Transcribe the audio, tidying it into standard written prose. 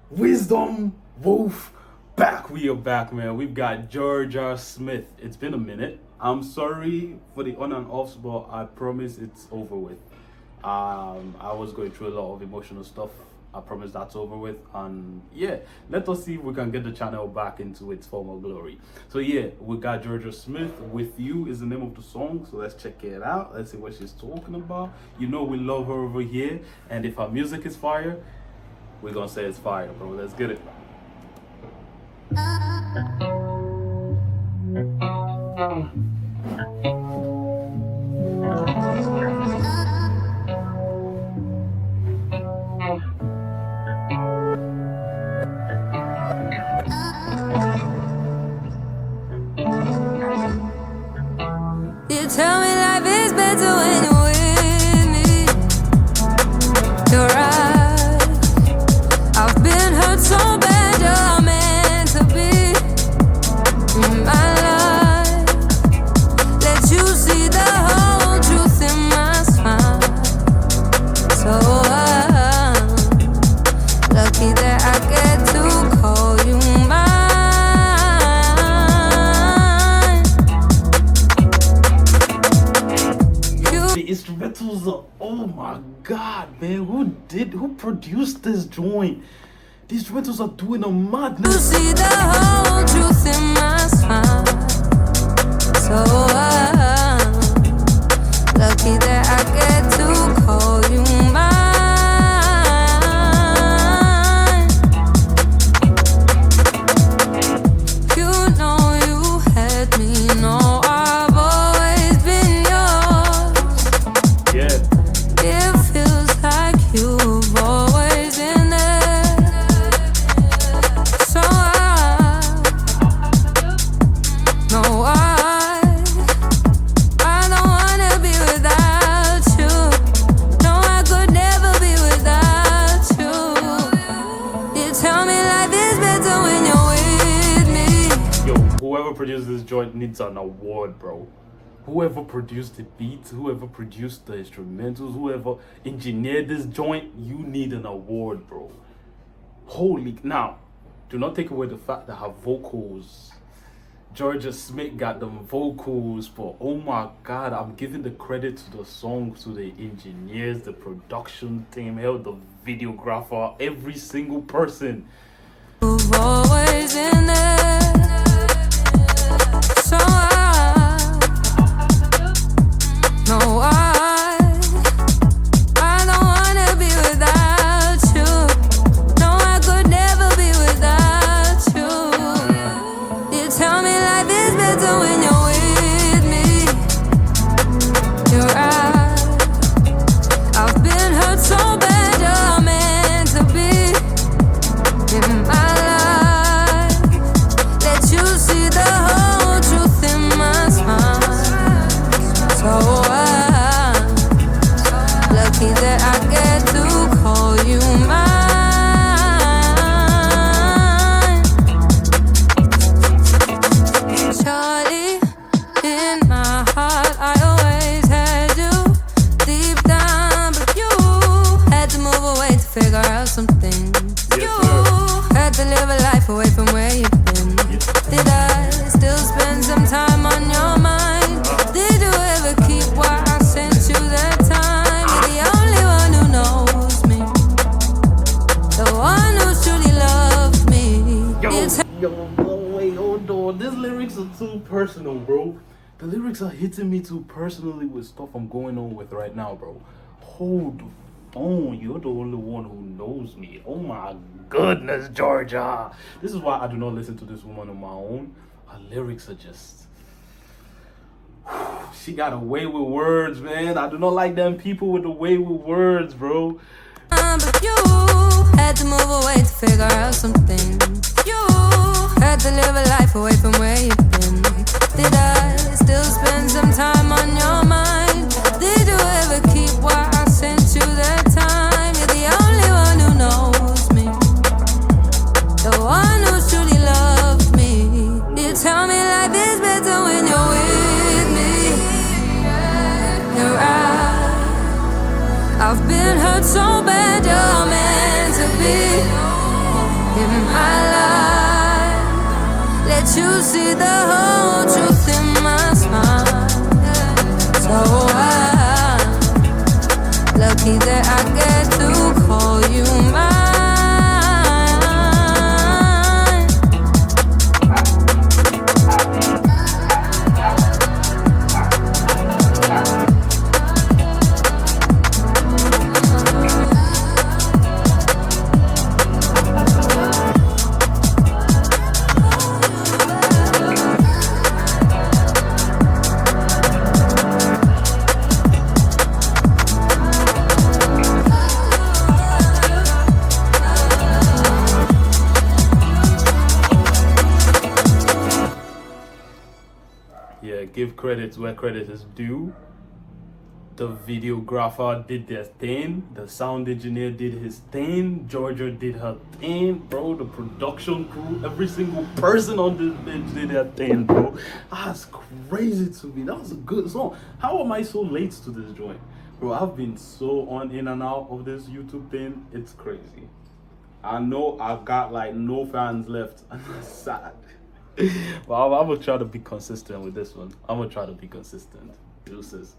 Wisdom Wolf back. We are back, man. We've got Jorja Smith. It's been a minute. I'm sorry for the on and offs, but I promise it's over with. I was going through a lot of emotional stuff. I promise that's over with, and yeah, let us see if we can get the channel back into its former glory. So yeah, we got Jorja Smith. With You is the name of the song, so let's check it out. Let's see what she's talking about. You know we love her over here, and if her music is fire, we're gonna say it's fire, bro. Let's get it. You tell me life is better when you're with me. You're right. I've been hurt so bad, you're meant to be in my life. Let you see the whole truth in my smile. So I'm lucky that I get to call you mine. The instrumentals are, oh my god, man, who produced this joint? The instrumentals are doing a madness. You see the whole truth in my smile. So I'm lucky that I get to call you mine. You know you had me, no, I've always been yours. Yeah. It feels like you've always been there. So no, I don't wanna be without you. No, I could never be without you. You tell me life is better when you're with me. Yo, whoever produced this joint needs an award, bro. Whoever produced the beats, whoever produced the instrumentals, whoever engineered this joint, you need an award, bro. Holy, now, do not take away the fact that her vocals, Jorja Smith got them vocals, but oh my god, I'm giving the credit to the song, to the engineers, the production team, hell, the videographer, every single person. You've always been there. So no, I don't wanna be without you. No, I could never be without you. You tell me life is better when you're with me. You're right. I've been hurt so bad, you're meant to be in my life. Let you see the whole truth in my smile. So I'm lucky that I get to call you mine. Charlie, in my heart I always had you deep down, but you had to move away to figure out some things. Yes, You sir. had to live a life away from where you've been. Did I still spend some time on your mind? Did you ever keep what I sent you that time? You're the only one who knows me, the one who truly loved me. Wait, hold on. These lyrics are too personal, bro. The lyrics are hitting me too personally with stuff I'm going on with right now, bro. Hold the phone. You're the only one who knows me. Oh my goodness, Jorja. This is why I do not listen to this woman on my own. Her lyrics are just... She got a way with words, man. I do not like them people with the way with words, bro. But you had to move away to figure out some things. You had to live a life away from where you've been. Did I still spend some time on your mind? Did you ever keep what I sent you that time? You're the only one who knows me, the one who truly loved me. You tell me life is better when you're with me. You're right. I've been hurt so bad, you're meant to be you see the whole truth in my smile. So I'm lucky that I get to call you mine. Yeah, give credit where credit is due. The videographer did their thing. The sound engineer did his thing. Jorja did her thing, bro. The production crew, every single person on this bitch did their thing, bro. That's crazy to me. That was a good song. How am I so late to this joint? Bro, I've been so on in and out of this YouTube thing. It's crazy. I know I've got like no fans left. And that's sad. Well, I'm gonna try to be consistent with this one. I'm gonna try to be consistent. Deuces.